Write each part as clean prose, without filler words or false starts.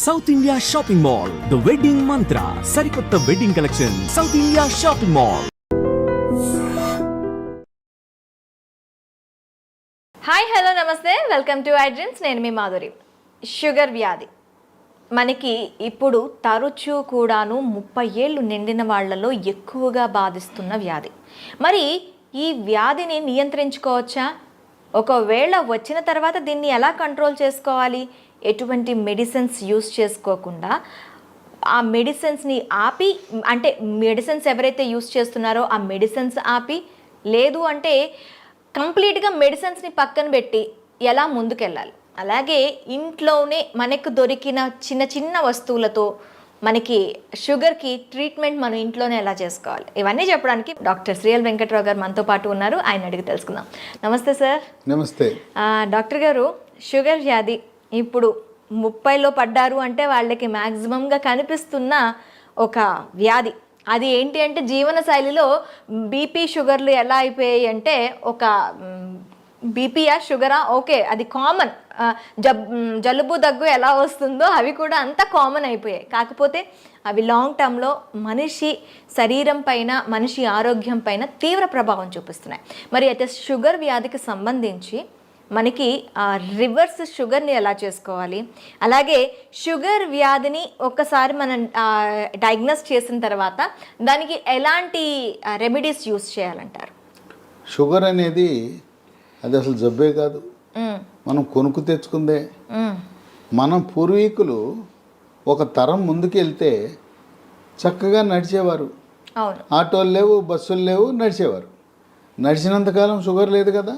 South India shopping mall, the wedding మంత్ర, సరికొత్త wedding collection, south India shopping mall. Hi, hello, నమస్తే, welcome to I dreams. నేను మీ Madhuri. Sugar వ్యాధి మనకి ఇప్పుడు తరచూ కూడాను 30 ఏళ్ళు నిండిన వాళ్ళలో ఎక్కువగా బాధిస్తున్న వ్యాధి. మరి ఈ వ్యాధిని నియంత్రించుకోవచ్చా? ఒకవేళ వచ్చిన తర్వాత దీన్ని ఎలా కంట్రోల్ చేసుకోవాలి? ఎటువంటి మెడిసిన్స్ యూస్ చేసుకోకుండా ఆ మెడిసిన్స్ని ఆపి, అంటే మెడిసిన్స్ ఎవరైతే యూస్ చేస్తున్నారో ఆ మెడిసిన్స్ ఆపి, లేదు అంటే కంప్లీట్గా మెడిసిన్స్ని పక్కన పెట్టి ఎలా ముందుకెళ్ళాలి? అలాగే ఇంట్లోనే మనకు దొరికిన చిన్న చిన్న వస్తువులతో మనకి షుగర్కి ట్రీట్మెంట్ మనం ఇంట్లోనే ఎలా చేసుకోవాలి? ఇవన్నీ చెప్పడానికి డాక్టర్ శ్రీఎల్ వెంకట్రావు గారు మనతో పాటు ఉన్నారు. ఆయన అడిగి తెలుసుకుందాం. నమస్తే సార్. నమస్తే డాక్టర్ గారు, షుగర్ వ్యాధి ఇప్పుడు 30లో పడ్డారు అంటే వాళ్ళకి మ్యాక్సిమంగా కనిపిస్తున్న ఒక వ్యాధి. అది ఏంటి అంటే జీవనశైలిలో బీపీ షుగర్లు ఎలా అయిపోయాయి అంటే, ఒక బీపీయా షుగరా ఓకే అది కామన్, జలుబు దగ్గు ఎలా వస్తుందో అవి కూడా అంత కామన్ అయిపోయాయి. కాకపోతే అవి లాంగ్ టర్మ్లో మనిషి శరీరం పైన, మనిషి ఆరోగ్యం పైన తీవ్ర ప్రభావం చూపిస్తున్నాయి. మరి అయితే షుగర్ వ్యాధికి సంబంధించి మనకి రివర్స్ షుగర్ని ఎలా చేసుకోవాలి, అలాగే షుగర్ వ్యాధిని ఒక్కసారి మనం డయాగ్నోస్ చేసిన తర్వాత దానికి ఎలాంటి రెమెడీస్ యూస్ చేయాలంటారు? షుగర్ అనేది అది అసలు జబ్బే కాదు, మనం కొనుక్కు తెచ్చుకుందే. మనం పూర్వీకులు ఒక తరం ముందుకు వెళ్తే చక్కగా నడిచేవారు. ఆటోలు లేవు, బస్సులు లేవు, నడిచేవారు. నడిచినంతకాలం షుగర్ లేదు కదా.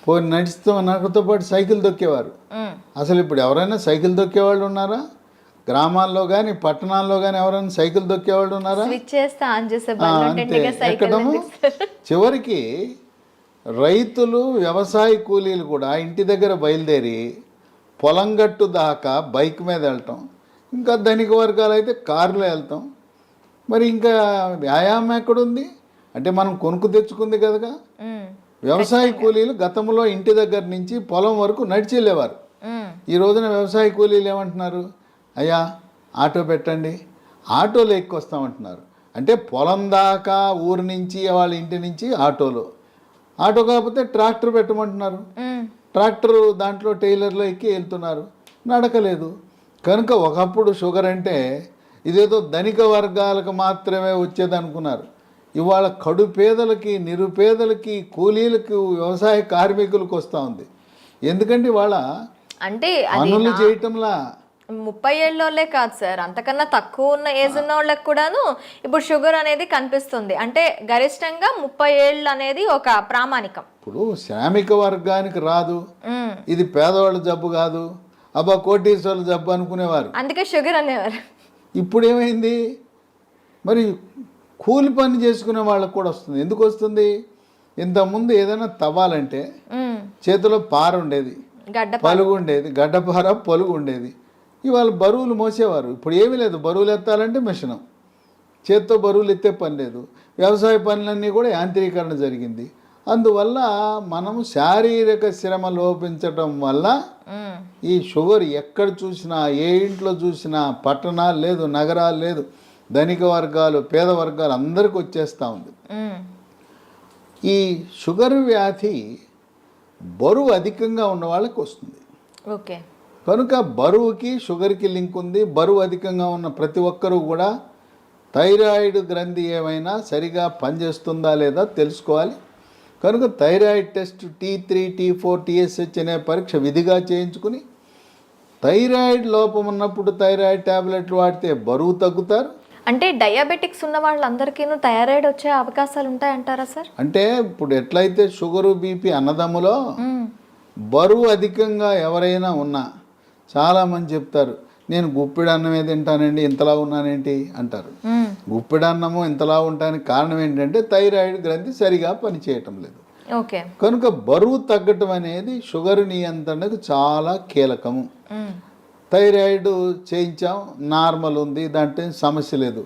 పోయి నడితో పాటు సైకిల్ దొక్కేవారు. అసలు ఇప్పుడు ఎవరైనా సైకిల్ దొక్కేవాళ్ళు ఉన్నారా? గ్రామాల్లో కానీ పట్టణాల్లో కానీ ఎవరైనా సైకిల్ దొక్కేవాళ్ళు ఉన్నారా? అంతే. ఎక్కడము చివరికి రైతులు, వ్యవసాయ కూలీలు కూడా ఇంటి దగ్గర బయలుదేరి పొలం గట్టు దాకా బైక్ మీద వెళ్ళటం, ఇంకా ధనిక వర్గాలు అయితే కారులో వెళ్తాం. మరి ఇంకా వ్యాయామం ఎక్కడుంది? అంటే మనం కొనుక్కు తెచ్చుకుంది కదగా. వ్యవసాయ కూలీలు గతంలో ఇంటి దగ్గర నుంచి పొలం వరకు నడిచి వెళ్ళేవారు. ఈ రోజున వ్యవసాయ కూలీలు ఏమంటున్నారు? అయ్యా ఆటో పెట్టండి, ఆటోలో ఎక్కొస్తామంటున్నారు. అంటే పొలం దాకా ఊరు నుంచి, వాళ్ళ ఇంటి నుంచి ఆటోలో. ఆటో కాకపోతే ట్రాక్టర్ పెట్టమంటున్నారు. ట్రాక్టర్ దాంట్లో టైలర్లో ఎక్కి వెళ్తున్నారు, నడకలేదు. కనుక ఒకప్పుడు షుగర్ అంటే ఇదేదో ధనిక వర్గాలకు మాత్రమే వచ్చేది అనుకున్నారు. ఇవాళ కడు పేదలకి, నిరుపేదలకి, కూలీలకు, వ్యవసాయ కార్మికులకు వస్తూ ఉంది. ఎందుకంటే ఇవాళ అంటే పనులు చేయటంలా 30 ఏళ్ళోళ్ళే కాదు సార్, అంతకన్నా తక్కువ ఉన్న ఏజ్ ఉన్న వాళ్ళకి కూడాను ఇప్పుడు షుగర్ అనేది కనిపిస్తుంది. అంటే గరిష్టంగా 30 ఏళ్ళు అనేది ఒక ప్రామాణికం. ఇప్పుడు శ్రామిక వర్గానికి రాదు, ఇది పేదవాళ్ళ జబ్బు కాదు, అబ్బా కోటీశ్వర్ల జబ్బు అనుకునేవారు, అందుకే షుగర్ అనేవారు. ఇప్పుడు ఏమైంది? మరి కూలి పని చేసుకునే వాళ్ళకు కూడా వస్తుంది. ఎందుకు వస్తుంది? ఇంతకుముందు ఏదైనా తవ్వాలంటే చేతిలో పార ఉండేది, పలుగు ఉండేది, గడ్డపార పొలుగు ఉండేది. ఇవాళ బరువులు మోసేవారు. ఇప్పుడు ఏమీ లేదు, బరువులు ఎత్తాలంటే మిషనం, చేత్తో బరువులు ఎత్తే పని లేదు. వ్యవసాయ పనులన్నీ కూడా యాంత్రీకరణ జరిగింది. అందువల్ల మనము శారీరక శ్రమ లోపించటం వల్ల ఈ షుగర్ ఎక్కడ చూసినా, ఏ ఇంట్లో చూసినా, పట్టణాలు లేదు, నగరాలు లేదు, ధనిక వర్గాలు, పేద వర్గాలు అందరికి వచ్చేస్తూ ఉంది. ఈ షుగర్ వ్యాధి బరువు అధికంగా ఉన్న వాళ్ళకి వస్తుంది. ఓకే. కనుక బరువుకి షుగర్కి లింక్ ఉంది. బరువు అధికంగా ఉన్న ప్రతి ఒక్కరూ కూడా థైరాయిడ్ గ్రంథి ఏమైనా సరిగా పనిచేస్తుందా లేదా తెలుసుకోవాలి. కనుక thyroid test T3, T4, TSH అనే పరీక్ష విధిగా చేయించుకుని, థైరాయిడ్ లోపం ఉన్నప్పుడు థైరాయిడ్ ట్యాబ్లెట్లు వాడితే బరువు తగ్గుతారు. అంటే డయాబెటిక్స్ ఉన్న వాళ్ళందరికీ థైరాయిడ్ వచ్చే అవకాశాలు ఉంటాయంటారా సార్? అంటే ఇప్పుడు ఎట్లయితే షుగరు, బీపీ అన్నదమ్ములో బరువు అధికంగా ఎవరైనా ఉన్నా చాలామంది చెప్తారు, నేను గుప్పిడి అన్నమే తింటానండి, ఇంతలా ఉన్నానేంటి అంటారు. గుప్పిడి అన్నము ఇంతలా ఉండడానికి కారణం ఏంటంటే థైరాయిడ్ గ్రంథి సరిగా పనిచేయటం లేదు. ఓకే. కనుక బరువు తగ్గటం అనేది షుగర్ నియంత్రణకు చాలా కీలకము. థైరాయిడ్ చేయించాం, నార్మల్ ఉంది, దాంట్లో సమస్య లేదు.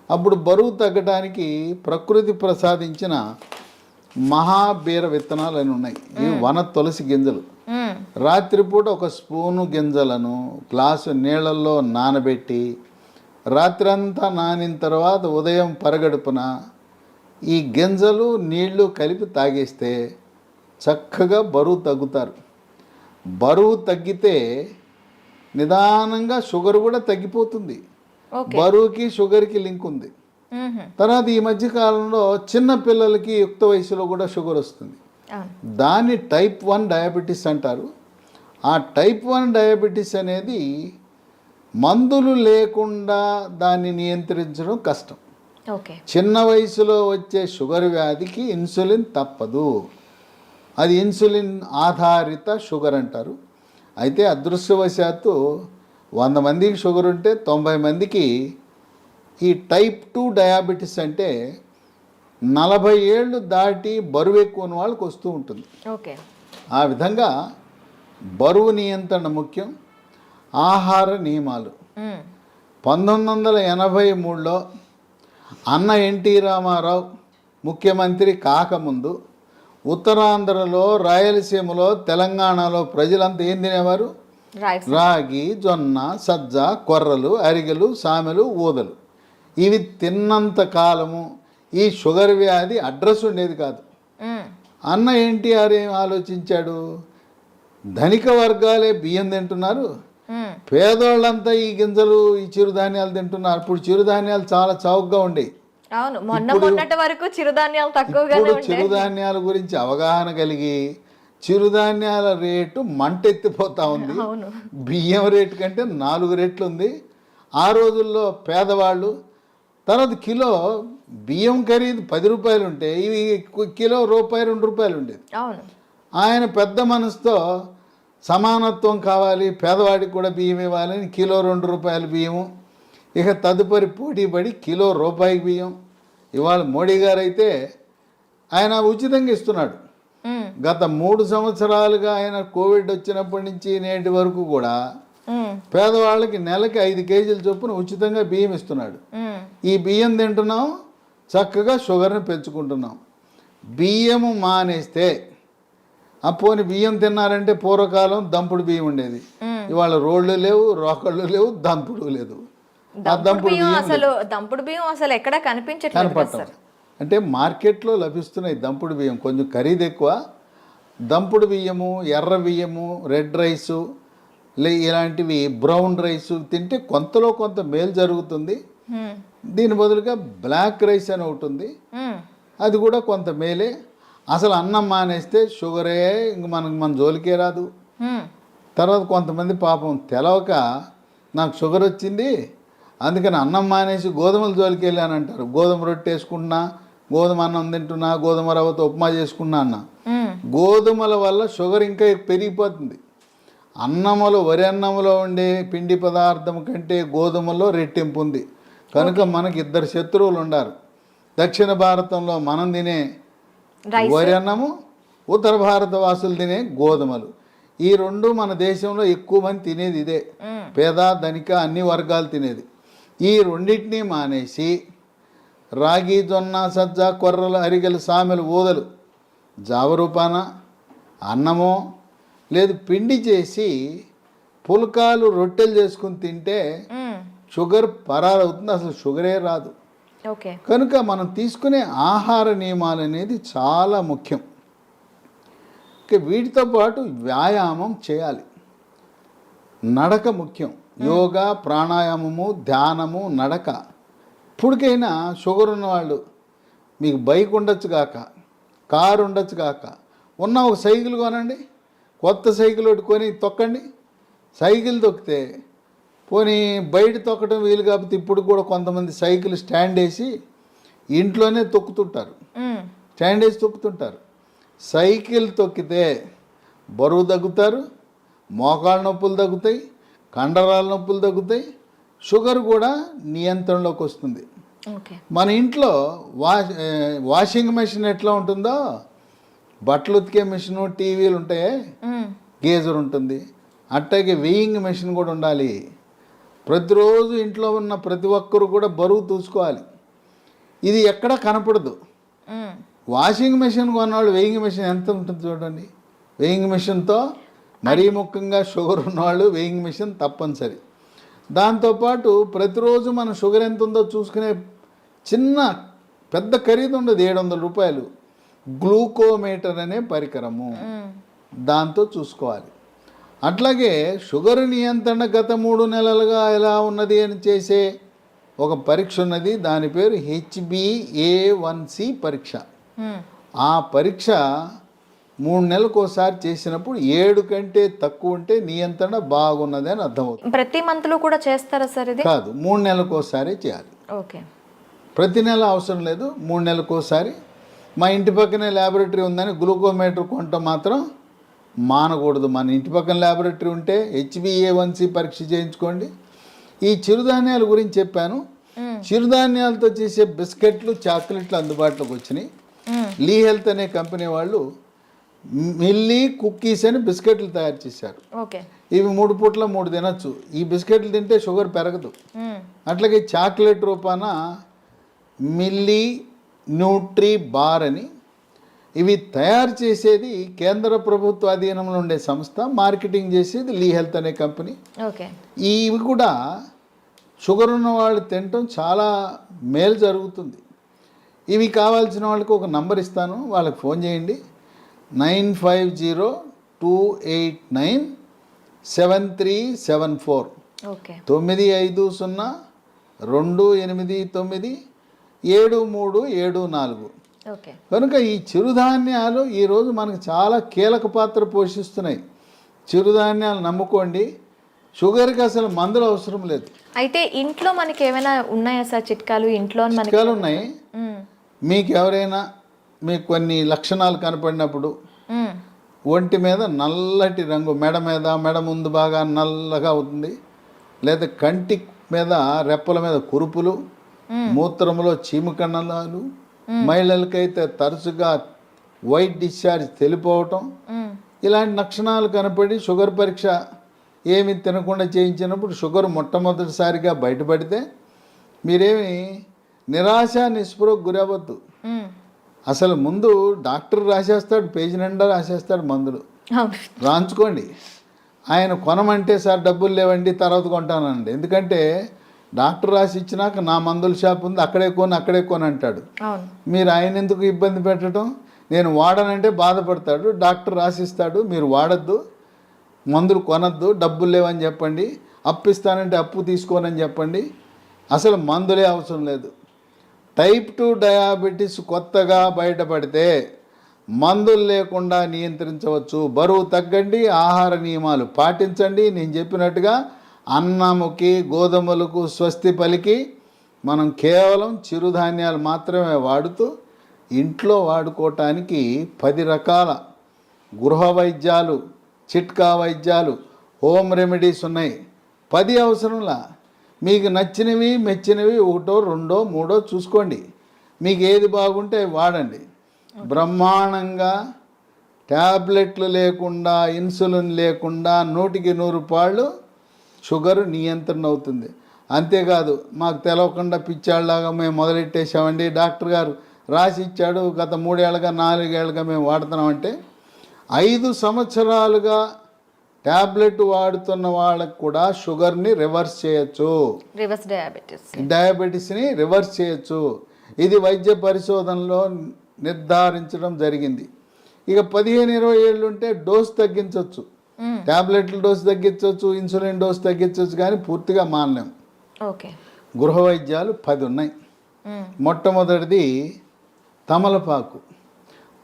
అప్పుడు బరువు తగ్గడానికి ప్రకృతి ప్రసాదించిన మహాబీర విత్తనాలు అని ఉన్నాయి. ఇవి వన తులసి గింజలు. రాత్రిపూట ఒక స్పూను గింజలను గ్లాసు నీళ్ళల్లో నానబెట్టి రాత్రంతా నానిన తర్వాత ఉదయం పరగడుపున ఈ గింజలు నీళ్లు కలిపి తాగేస్తే చక్కగా బరువు తగ్గుతారు. బరువు తగ్గితే నిదానంగా షుగర్ కూడా తగ్గిపోతుంది. బరువుకి షుగర్కి లింక్ ఉంది. తర్వాత ఈ మధ్య కాలంలో చిన్న పిల్లలకి యుక్త వయసులో కూడా షుగర్ వస్తుంది. దాన్ని టైప్ 1 డయాబెటీస్ అంటారు. ఆ టైప్ 1 డయాబెటీస్ అనేది మందులు లేకుండా దాన్ని నియంత్రించడం కష్టం. చిన్న వయసులో వచ్చే షుగర్ వ్యాధికి ఇన్సులిన్ తప్పదు. అది ఇన్సులిన్ ఆధారిత షుగర్ అంటారు. అయితే అదృష్టవశాత్తు 100 మందికి షుగర్ ఉంటే 90 మందికి ఈ టైప్ 2 డయాబెటీస్ అంటే 40 ఏళ్ళు దాటి బరువు ఎక్కువ ఉన్న వాళ్ళకి వస్తూ ఉంటుంది. ఆ విధంగా బరువు నియంత్రణ ముఖ్యం. ఆహార నియమాలు 1983లో అన్న ఎన్టీ రామారావు ముఖ్యమంత్రి కాకముందు ఉత్తరాంధ్రలో, రాయలసీమలో, తెలంగాణలో ప్రజలంతా ఏం తినేవారు? రాగి, జొన్న, సజ్జ, కొర్రలు, అరిగెలు, సామెలు, ఊదలు. ఇవి తిన్నంత కాలము ఈ షుగర్ వ్యాధి అడ్రస్ ఉండేది కాదు. అన్న ఎన్టీఆర్ ఏం ఆలోచించాడు? ధనిక వర్గాలే బియ్యం తింటున్నారు, పేదోళ్ళంతా ఈ గింజలు, ఈ చిరుధాన్యాలు తింటున్నారు. ఇప్పుడు చిరుధాన్యాలు చాలా చౌకగా ఉండేవి. వరకు చిరుధాన్యాలు తక్కువగా. చిరుధాన్యాల గురించి అవగాహన కలిగి చిరుధాన్యాల రేటు మంటెత్తిపోతా ఉంది. బియ్యం రేటు కంటే 4 రెట్లు ఉంది. ఆ రోజుల్లో పేదవాళ్ళు తర్వాత కిలో బియ్యం ఖరీదు 10 రూపాయలు ఉంటే ఇవి కిలో రూపాయి 2 రూపాయలు ఉండేది. ఆయన పెద్ద మనసుతో సమానత్వం కావాలి, పేదవాడికి కూడా బియ్యం ఇవ్వాలని కిలో 2 రూపాయల బియ్యము. ఇక తదుపరి పోటీపడి కిలో రూపాయి బియ్యం. ఇవాళ మోడీ గారు అయితే ఆయన ఉచితంగా ఇస్తున్నాడు. గత 3 సంవత్సరాలుగా ఆయన కోవిడ్ వచ్చినప్పటి నుంచి నేటి వరకు కూడా పేదవాళ్ళకి నెలకి 5 కేజీల చొప్పున ఉచితంగా బియ్యం ఇస్తున్నాడు. ఈ బియ్యం తింటున్నాం, చక్కగా షుగర్ని పెంచుకుంటున్నాం. బియ్యము మానేస్తే పోనీ బియ్యం తిన్నారంటే పూర్వకాలం దంపుడు బియ్యం ఉండేది. ఇవాళ రోళ్ళు లేవు, రోకళ్ళు లేవు, దంపుడు లేదు. దంపుడు బియ్యం అసలు ఎక్కడ కనిపించట్లేదు. అంటే మార్కెట్లో లభిస్తున్నాయి దంపుడు బియ్యం, కొంచెం ఖరీదు ఎక్కువ. దంపుడు బియ్యము, ఎర్ర బియ్యము, రెడ్ రైసు, ఇలాంటివి బ్రౌన్ రైసు తింటే కొంతలో కొంత మేలు జరుగుతుంది. దీని బదులుగా బ్లాక్ రైస్ అని ఒకటి ఉంది, అది కూడా కొంత మేలే. అసలు అన్నం మానేస్తే షుగరే ఇంక మన జోలికే రాదు. తర్వాత కొంతమంది పాపం తెలవక నాకు షుగర్ వచ్చింది అందుకని అన్నం మానేసి గోధుమల జోలికి వెళ్ళాను అంటారు. గోధుమ రొట్టె వేసుకుంటున్నా, గోధుమ అన్నం తింటున్నా, గోధుమ రవ్వతో ఉప్మా చేసుకున్నా అన్న. గోధుమల వల్ల షుగర్ ఇంకా పెరిగిపోతుంది. అన్నములో, వరి అన్నములో ఉండే పిండి పదార్థం కంటే గోధుమలో రెట్టింపు ఉంది. కనుక మనకి 2 శత్రువులు ఉండారు. దక్షిణ భారతంలో మనం తినే వరి అన్నము, ఉత్తర భారత వాసులు తినే గోధుమలు. ఈ 2 మన దేశంలో ఎక్కువ మంది తినేది ఇదే. పేద, ధనిక అన్ని వర్గాలు తినేది. ఈ రెండింటినీ మానేసి రాగి, జొన్న, సజ్జ, కొర్రలు, అరిగెలు, సామెలు, ఊదలు జావరూపాన అన్నమో లేదు పిండి చేసి పుల్కాలు, రొట్టెలు చేసుకుని తింటే షుగర్ పరారవుతుంది, అసలు షుగరే రాదు. కనుక మనం తీసుకునే ఆహార నియమాలు అనేది చాలా ముఖ్యం. వీటితో పాటు వ్యాయామం చేయాలి. నడక ముఖ్యం. యోగా, ప్రాణాయామము, ధ్యానము, నడక. ఇప్పటికైనా షుగర్ ఉన్నవాళ్ళు మీకు బైక్ ఉండొచ్చు కాక, కారు ఉండొచ్చు కాక, ఉన్న ఒక సైకిల్ కొనండి, కొత్త సైకిల్ పెట్టుకొని తొక్కండి. సైకిల్ తొక్కితే పోనీ బయట తొక్కడం వీలు కాకపోతే ఇప్పుడు కూడా కొంతమంది సైకిల్ స్టాండ్ వేసి ఇంట్లోనే తొక్కుతుంటారు, స్టాండ్ వేసి తొక్కుతుంటారు. సైకిల్ తొక్కితే బరువు తగ్గుతారు, మోకాళ్ళ నొప్పులు తగ్గుతాయి, కండరాల నొప్పులు తగ్గుతాయి, షుగర్ కూడా నియంత్రణలోకి వస్తుంది. మన ఇంట్లో వాషింగ్ మెషిన్ ఎట్లా ఉంటుందో, బట్టలు ఉతికే మెషిన్, టీవీలు ఉంటాయి, గేజర్ ఉంటుంది, అట్టాగే వెయింగ్ మెషిన్ కూడా ఉండాలి. ప్రతిరోజు ఇంట్లో ఉన్న ప్రతి ఒక్కరు కూడా బరువు చూసుకోవాలి. ఇది ఎక్కడా కనపడదు. వాషింగ్ మెషిన్ కొన్నవాళ్ళు వెయింగ్ మెషిన్ ఎంత ఉంటుంది చూడండి. వెయింగ్ మెషిన్తో మరీ ముఖ్యంగా షుగర్ ఉన్నవాళ్ళు వెయింగ్ మిషన్ తప్పనిసరి. దాంతోపాటు ప్రతిరోజు మన షుగర్ ఎంత ఉందో చూసుకునే చిన్న పెద్ద ఖరీదు ఉండదు, 700 రూపాయలు, గ్లూకోమీటర్ అనే పరికరము, దాంతో చూసుకోవాలి. అట్లాగే షుగర్ నియంత్రణ గత 3 నెలలుగా ఎలా ఉన్నది అని చేసే ఒక పరీక్ష ఉన్నది, దాని పేరు HbA1c పరీక్ష. ఆ పరీక్ష 3 నెలలకు ఒకసారి చేసినప్పుడు 7 కంటే తక్కువ ఉంటే నియంత్రణ బాగున్నది అని అర్థమవుతుంది. ప్రతి మంత్లో కూడా చేస్తారా సార్ ఇది? కాదు, 3 నెలలకు ఒకసారి చేయాలి. ఓకే, ప్రతి నెల అవసరం లేదు, 3 నెలలకు ఒకసారి. మా ఇంటి పక్కనే ల్యాబొరేటరీ ఉందని గ్లూకోమీటర్ కొంట మాత్రం మానకూడదు. మన ఇంటి పక్కన ల్యాబొరేటరీ ఉంటే HbA1c పరీక్ష చేయించుకోండి. ఈ చిరుధాన్యాల గురించి చెప్పాను. చిరుధాన్యాలతో చేసే బిస్కెట్లు, చాక్లెట్లు అందుబాటులోకి వచ్చినాయి. లీ హెల్త్ అనే కంపెనీ వాళ్ళు మిల్లీ కుక్కీస్ అని బిస్కెట్లు తయారు చేశారు. ఓకే, ఇవి 3 పూట్ల 3 తినచ్చు. ఈ బిస్కెట్లు తింటే షుగర్ పెరగదు. అట్లాగే చాక్లెట్ రూపాన మిల్లీ న్యూట్రీ బార్ అని, ఇవి తయారు చేసేది కేంద్ర ప్రభుత్వ అధీనంలో ఉండే సంస్థ, మార్కెటింగ్ చేసేది లీ హెల్త్ అనే కంపెనీ. ఓకే, ఇవి కూడా షుగర్ ఉన్న వాళ్ళు తినటం చాలా మేలు జరుగుతుంది. ఇవి కావాల్సిన వాళ్ళకి ఒక నంబర్ ఇస్తాను, వాళ్ళకి ఫోన్ చేయండి. 9502897374. ఓకే, 9502897374. ఓకే. కనుక ఈ చిరుధాన్యాలు ఈరోజు మనకు చాలా కీలక పాత్ర పోషిస్తున్నాయి. చిరుధాన్యాలు నమ్ముకోండి, షుగర్కి అసలు మందులు అవసరం లేదు. అయితే ఇంట్లో మనకి ఏమైనా ఉన్నాయా సార్ చిట్కాలు? ఇంట్లో చిట్కాలు ఉన్నాయి. మీకు ఎవరైనా మీకు కొన్ని లక్షణాలు కనపడినప్పుడు, ఒంటి మీద నల్లటి రంగు, మెడ ముందు బాగా నల్లగా అవుతుంది, లేదా కంటి మీద రెప్పల మీద కురుపులు, మూత్రంలో చీమకణాలు, మహిళలకైతే తరచుగా వైట్ డిశ్చార్జ్ తెలిపోవటం, ఇలాంటి లక్షణాలు కనపడి షుగర్ పరీక్ష ఏమి తినకుండా చేయించినప్పుడు షుగర్ మొట్టమొదటిసారిగా బయటపడితే మీరేమి నిరాశ నిస్పృహకు గురవద్దు. అసలు ముందు డాక్టర్ రాసేస్తాడు, పేజీ నిండా రాసేస్తాడు మందులు, రాంచుకోండి. ఆయన కొనమంటే సార్ డబ్బులు లేవండి తర్వాత కొంటానండి, ఎందుకంటే డాక్టర్ రాసి ఇచ్చినాక నా మందుల షాప్ ఉంది అక్కడే కొని అంటాడు. మీరు ఆయన ఎందుకు ఇబ్బంది పెట్టడం? నేను వాడనంటే బాధపడతాడు. డాక్టర్ రాసిస్తాడు, మీరు వాడద్దు, మందులు కొనద్దు, డబ్బులు లేవని చెప్పండి, అప్పు ఇస్తానంటే అప్పు తీసుకోనని చెప్పండి. అసలు మందులే అవసరం లేదు. టైప్ 2 డయాబెటీస్ కొత్తగా బయటపడితే మందులు లేకుండా నియంత్రించవచ్చు. బరువు తగ్గండి, ఆహార నియమాలు పాటించండి. నేను చెప్పినట్టుగా అన్నముకి గోధుమలకు స్వస్తి పలికి మనం కేవలం చిరుధాన్యాలు మాత్రమే వాడుతూ ఇంట్లో వాడుకోవటానికి 10 రకాల గృహ వైద్యాలు, చిట్కా వైద్యాలు, హోమ్ రెమెడీస్ ఉన్నాయి. 10 అవసరంలా. మీకు నచ్చినవి మెచ్చినవి 1, 2, 3 చూసుకోండి. మీకు ఏది బాగుంటే వాడండి. బ్రహ్మాండంగా ట్యాబ్లెట్లు లేకుండా, ఇన్సులిన్ లేకుండా 100కి 100 పాళ్ళు షుగర్ నియంత్రణ అవుతుంది. అంతేకాదు మాకు తెలవకుండా పిచ్చాళ్ళలాగా మేము మొదలెట్టేసామండి, డాక్టర్ గారు రాసి ఇచ్చాడు, గత 3 ఏళ్ళగా 4 ఏళ్ళగా మేము వాడుతున్నామంటే 5 సంవత్సరాలుగా ట్యాబ్లెట్ వాడుతున్న వాళ్ళకు కూడా షుగర్ని రివర్స్ చేయొచ్చు, డయాబెటీస్ని రివర్స్ చేయొచ్చు. ఇది వైద్య పరిశోధనలో నిర్ధారించడం జరిగింది. ఇక 15-20 ఏళ్ళు ఉంటే డోస్ తగ్గించవచ్చు, ట్యాబ్లెట్ల డోస్ తగ్గించవచ్చు, ఇన్సులిన్ డోస్ తగ్గించవచ్చు, కానీ పూర్తిగా మానలేం. గృహ వైద్యాలు 10 ఉన్నాయి. మొట్టమొదటిది తమలపాకు.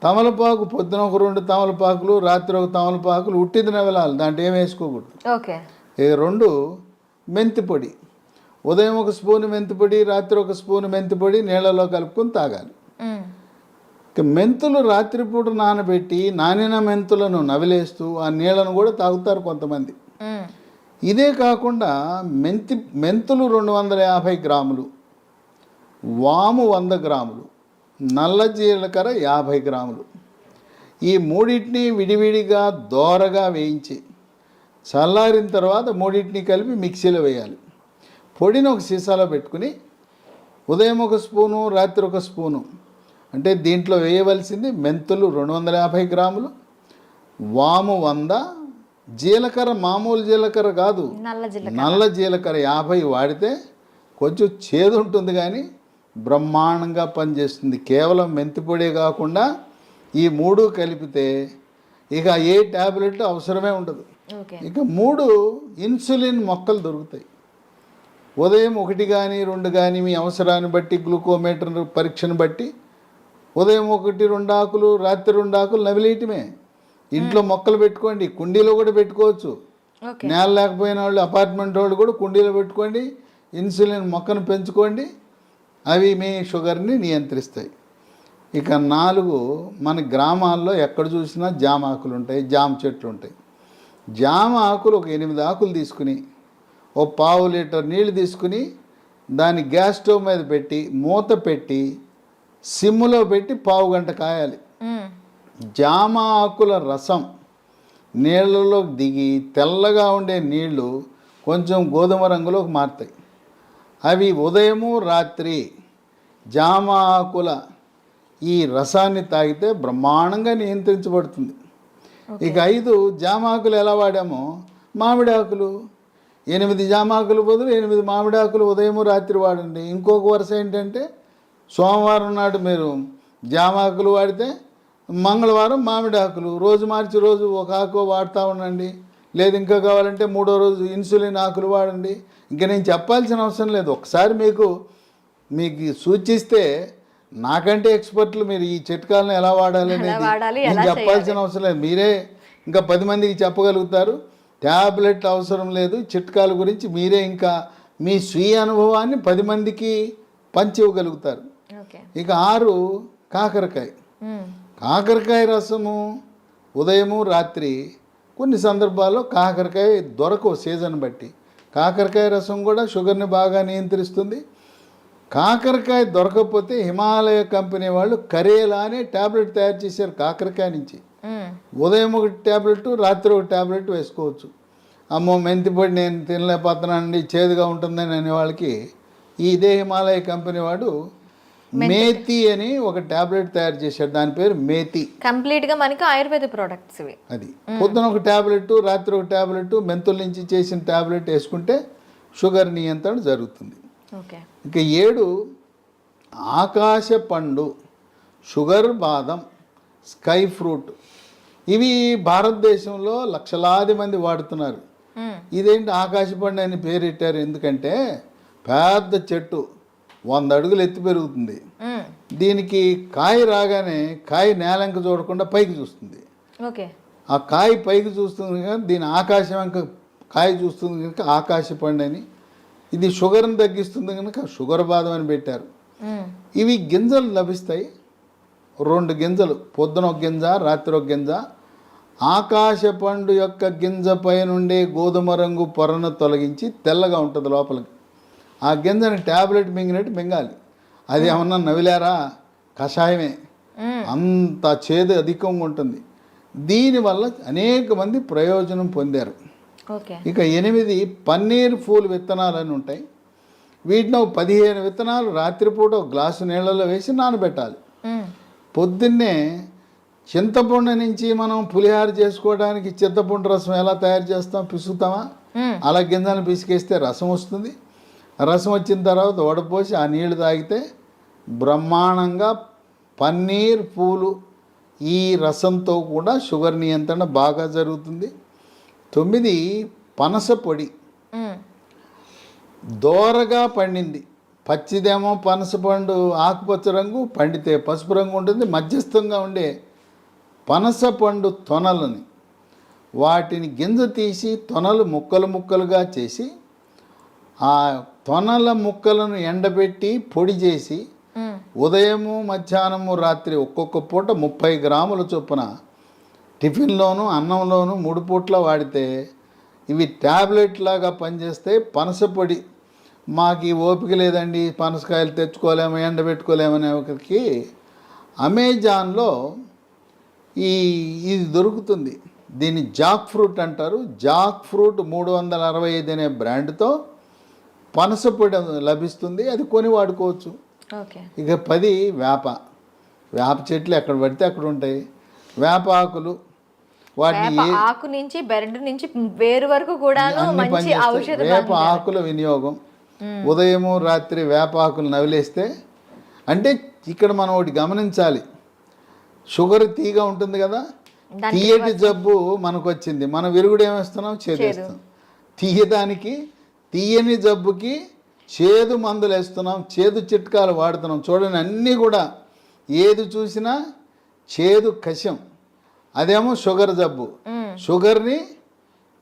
తమలపాకు పొద్దున ఒక 2 తమలపాకులు, రాత్రి ఒక తమలపాకులు ఉట్టిది నవలాలి, దాంట్లో ఏం వేసుకోకూడదు. ఇక 2 మెంతిపొడి. ఉదయం 1 స్పూన్ మెంతిపొడి, రాత్రి 1 స్పూన్ మెంతిపొడి నీళ్ళలో కలుపుకొని తాగాలి. ఇక మెంతులు రాత్రిపూట నానబెట్టి నానిన మెంతులను నవిలేస్తూ ఆ నీళ్ళను కూడా తాగుతారు కొంతమంది. ఇదే కాకుండా మెంతులు 250 గ్రాములు, వాము 100 గ్రాములు, నల్ల జీలకర్ర 50 గ్రాములు, ఈ 3 విడివిడిగా దోరగా వేయించి చల్లారిన తర్వాత 3 కలిపి మిక్సీలో వేయాలి. పొడిని ఒక సీసాలో పెట్టుకుని ఉదయం 1 స్పూను, రాత్రి 1 స్పూను, అంటే దీంట్లో వేయవలసింది మెంతులు 250 గ్రాములు, వాము 100, జీలకర్ర మామూలు జీలకర్ర కాదు, నల్ల జీలకర్ర. నల్ల జీలకర్ర 50 వాడితే కొంచెం చేదు ఉంటుంది కానీ బ్రహ్మాండంగా పనిచేస్తుంది. కేవలం మెంతిపొడే కాకుండా ఈ 3 కలిపితే ఇక ఏ ట్యాబ్లెట్ అవసరమే ఉండదు. ఓకే. ఇక 3 ఇన్సులిన్ మొక్కలు దొరుకుతాయి. ఉదయం 1 కానీ 2 కానీ మీ అవసరాన్ని బట్టి గ్లూకోమీటర్ పరీక్షను బట్టి ఉదయం 1 2 ఆకులు, రాత్రి 2 ఆకులు నవిలేయటమే. ఇంట్లో మొక్కలు పెట్టుకోండి, కుండీలో కూడా పెట్టుకోవచ్చు. ఓకే. నేల లేకపోయిన వాళ్ళు, అపార్ట్మెంట్ వాళ్ళు కూడా కుండీలో పెట్టుకోండి, ఇన్సులిన్ మొక్కను పెంచుకోండి. అవి మీ షుగర్ని నియంత్రిస్తాయి. ఇక 4 మన గ్రామాల్లో ఎక్కడ చూసినా జామ ఆకులు ఉంటాయి, జామ చెట్లు ఉంటాయి. జామ ఆకులు ఒక 8 ఆకులు తీసుకుని ఓ 1/2 లీటర్ నీళ్ళు తీసుకుని దాన్ని గ్యాస్ స్టవ్ మీద పెట్టి మూత పెట్టి సిమ్లో పెట్టి 1/2 గంట కాయాలి. జామ ఆకుల రసం నీళ్ళలోకి దిగి తెల్లగా ఉండే నీళ్లు కొంచెం గోధుమ రంగులోకి మారుతాయి. అవి ఉదయము రాత్రి జామ ఆకుల ఈ రసాన్ని తాగితే బ్రహ్మాండంగా నియంత్రించబడుతుంది. ఇక 5 జామ ఆకులు ఎలా వాడామో, మామిడి ఆకులు 8 జామ ఆకులు బదులు 8 మామిడి ఆకులు ఉదయము రాత్రి వాడండి. ఇంకొక వరుస ఏంటంటే సోమవారం నాడు మీరు జామ ఆకులు వాడితే మంగళవారం మామిడి ఆకులు, రోజు మార్చి రోజు ఒక ఆకు వాడుతూ ఉండండి. లేదు ఇంకా కావాలంటే 3వ రోజు ఇన్సులిన్ ఆకులు వాడండి. ఇంకా నేను చెప్పాల్సిన అవసరం లేదు. ఒకసారి మీకు సూచిస్తే నాకంటే ఎక్స్పర్ట్లు మీరు ఈ చిట్కాలను ఎలా వాడాలి అనేది నేను చెప్పాల్సిన అవసరం లేదు. మీరే ఇంకా 10 మందికి చెప్పగలుగుతారు. ట్యాబ్లెట్ అవసరం లేదు. చిట్కాల గురించి మీరే ఇంకా మీ స్వీయ అనుభవాన్ని 10 మందికి పంచివ్వగలుగుతారు. ఇక 6 కాకరకాయ. కాకరకాయ రసము ఉదయము రాత్రి. కొన్ని సందర్భాల్లో కాకరకాయ దొరకవు సీజన్ బట్టి. కాకరకాయ రసం కూడా షుగర్ని బాగా నియంత్రిస్తుంది. కాకరకాయ దొరకకపోతే హిమాలయ కంపెనీ వాళ్ళు కరేలా అనే ట్యాబ్లెట్ తయారు చేశారు కాకరకాయ నుంచి. ఉదయం 1 ట్యాబ్లెట్, రాత్రి 1 ట్యాబ్లెట్ వేసుకోవచ్చు. అమ్మో మెంతిపొడి నేను తినలేకపోతున్నానండి, చేదుగా ఉంటుందని అనే వాళ్ళకి ఇదే హిమాలయ కంపెనీ వాడు మేతి అని ఒక ట్యాబ్లెట్ తయారు చేశాడు. దాని పేరు మేతి. కంప్లీట్గా మనకి ఆయుర్వేద ప్రోడక్ట్స్ ఇవి. అది పొద్దున 1 ట్యాబ్లెట్, రాత్రి 1 ట్యాబ్లెట్, మెంతుల నుంచి చేసిన ట్యాబ్లెట్ వేసుకుంటే షుగర్ నియంత్రణ జరుగుతుంది. ఇక 7 ఆకాశ పండు, షుగర్ బాదం, స్కై ఫ్రూట్. ఇవి భారతదేశంలో లక్షలాది మంది వాడుతున్నారు. ఇదేంటి ఆకాశ పండు అని పేరెట్టారు ఎందుకంటే పెద్ద చెట్టు 100 అడుగులు ఎత్తి పెరుగుతుంది. దీనికి కాయ రాగానే కాయ నేలంక చూడకుండా పైకి చూస్తుంది. ఆ కాయ పైకి చూస్తుంది కనుక దీని ఆకాశం కాయ చూస్తుంది కనుక ఆకాశ పండు అని. ఇది షుగర్ని తగ్గిస్తుంది కనుక షుగర్ బాదం అని పెట్టారు. ఇవి గింజలు లభిస్తాయి. 2 గింజలు, పొద్దున 1 గింజ, రాత్రి 1 గింజ. ఆకాశ పండు యొక్క గింజ పై నుండే గోధుమ రంగు పొరను తొలగించి తెల్లగా ఉంటుంది లోపలికి. ఆ గింజని ట్యాబ్లెట్ మింగినట్టు మింగాలి. అది ఏమన్నా నవిలారా, కషాయమే. అంత చేదు అధికంగా ఉంటుంది. దీనివల్ల అనేక మంది ప్రయోజనం పొందారు. ఇక 8 పన్నీర్ పూలు విత్తనాలని ఉంటాయి. వీటిని 15 విత్తనాలు రాత్రిపూట 1 గ్లాసు నీళ్ళలో వేసి నానబెట్టాలి. పొద్దున్నే చింతపండు నుంచి మనం పులిహార చేసుకోవడానికి చింతపండు రసం ఎలా తయారు చేస్తాం, పిసుకుతామా? అలా గింజలను పిసికేస్తే రసం వస్తుంది. రసం వచ్చిన తర్వాత వడపోసి ఆ నీళ్లు తాగితే బ్రహ్మాండంగా పన్నీర్ పూలు ఈ రసంతో కూడా షుగర్ నియంత్రణ బాగా జరుగుతుంది. 9 పనస పొడి. దోరగా పండింది. పచ్చిదేమో పనస పండు ఆకుపచ్చ రంగు, పండితే పసుపు రంగు ఉంటుంది. మధ్యస్థంగా ఉండే పనస పండు తొనలని వాటిని గింజ తీసి తొనలు ముక్కలు ముక్కలుగా చేసి ఆ తొనల ముక్కలను ఎండబెట్టి పొడి చేసి ఉదయము మధ్యాహ్నము రాత్రి ఒక్కొక్క పూట 30 గ్రాముల చొప్పున టిఫిన్లోను అన్నంలోను 3 పూట్ల వాడితే ఇవి ట్యాబ్లెట్ లాగా పనిచేస్తే. పనస పొడి మాకు ఈ ఓపిక లేదండి, పనసకాయలు తెచ్చుకోలేము, ఎండబెట్టుకోలేమనే ఒకరికి అమెజాన్లో ఇది దొరుకుతుంది. దీన్ని జాక్ ఫ్రూట్ అంటారు. జాక్ ఫ్రూట్ 365 అనే బ్రాండ్తో పనస పొడి లభిస్తుంది. అది కొని వాడుకోవచ్చు. ఇక 10 వేప చెట్లు ఎక్కడ పడితే అక్కడ ఉంటాయి. వేప ఆకులు వాటిని వేప ఆకు నుంచి బెరడు నుంచి వేరు వరకు కూడాను అన్ని మంచి పనిచేస్తాయి. ఔషధ వేప ఆకుల వినియోగం ఉదయము రాత్రి వేప ఆకులు నవిలేస్తే, అంటే ఇక్కడ మనం ఒకటి గమనించాలి, షుగర్ తీగ ఉంటుంది కదా, తీయటి జబ్బు మనకు వచ్చింది, మన విరుగుడు ఏమేస్తున్నాం, చేదేస్తాం. తీయడానికి తీయని జబ్బుకి చేదు మందులు వేస్తున్నాం, చేదు చిట్కాలు వాడుతున్నాం. చూడండి, అన్నీ కూడా ఏది చూసినా చేదు కషం. అదేమో షుగర్ జబ్బు, షుగర్ని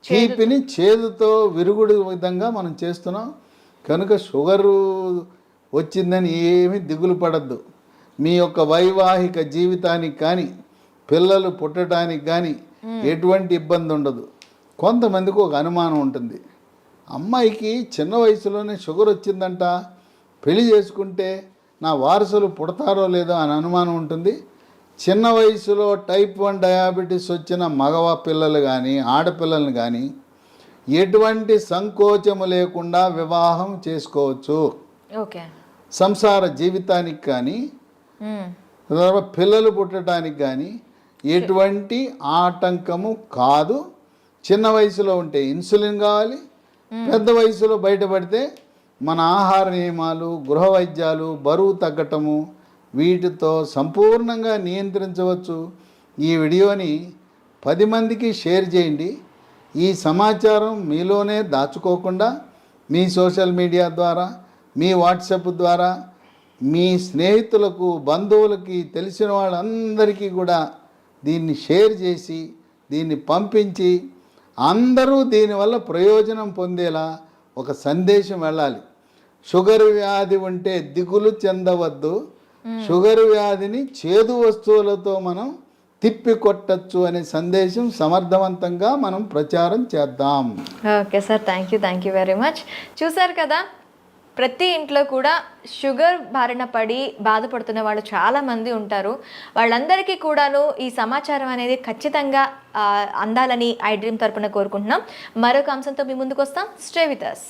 తీపిని చేదుతో విరుగుడు విధంగా మనం చేస్తున్నాం. కనుక షుగరు వచ్చిందని ఏమీ దిగులు పడద్దు. మీ యొక్క వైవాహిక జీవితానికి కానీ పిల్లలు పుట్టడానికి కానీ ఎటువంటి ఇబ్బంది ఉండదు. కొంతమందికి ఒక అనుమానం ఉంటుంది, అమ్మాయికి చిన్న వయసులోనే షుగర్ వచ్చిందంట, పెళ్లి చేసుకుంటే నా వారసులు పుడతారో లేదో అని అనుమానం ఉంటుంది. చిన్న వయసులో టైప్ 1 డయాబెటీస్ వచ్చిన మగవ పిల్లలు కానీ ఆడపిల్లలను కానీ ఎటువంటి సంకోచము లేకుండా వివాహం చేసుకోవచ్చు. ఓకే, సంసార జీవితానికి కానీ పిల్లలు పుట్టడానికి కానీ ఎటువంటి ఆటంకము కాదు. చిన్న వయసులో ఉంటే ఇన్సులిన్ కావాలి, పెద్ద వయసులో బయటపడితే మన ఆహార నియమాలు, గృహ వైద్యాలు, బరువు తగ్గటము, వీటితో సంపూర్ణంగా నియంత్రించవచ్చు. ఈ వీడియోని 10 మందికి షేర్ చేయండి. ఈ సమాచారం మీలోనే దాచుకోకుండా మీ సోషల్ మీడియా ద్వారా, మీ వాట్సాప్ ద్వారా, మీ స్నేహితులకు, బంధువులకి, తెలిసిన వాళ్ళందరికీ కూడా దీన్ని షేర్ చేసి దీన్ని పంపించి అందరూ దీనివల్ల ప్రయోజనం పొందేలా ఒక సందేశం వెళ్ళాలి. షుగర్ వ్యాధి ఉంటే దిగులు చెందవద్దు, షుగర్ వ్యాధిని చేదు వస్తువులతో మనం తిప్పి కొట్టచ్చు అనే సందేశం సమర్థవంతంగా మనం ప్రచారం చేద్దాం. Okay sir, thank you very much. చూసారు కదా, ప్రతి ఇంట్లో కూడా షుగర్ బారిన పడి బాధపడుతున్న వాళ్ళు చాలామంది ఉంటారు. వాళ్ళందరికీ కూడాను ఈ సమాచారం అనేది ఖచ్చితంగా అందాలని ఐ డ్రీమ్ తరపున కోరుకుంటున్నాం. మరొక అంశంతో మీ ముందుకు వస్తాం. Stay with us.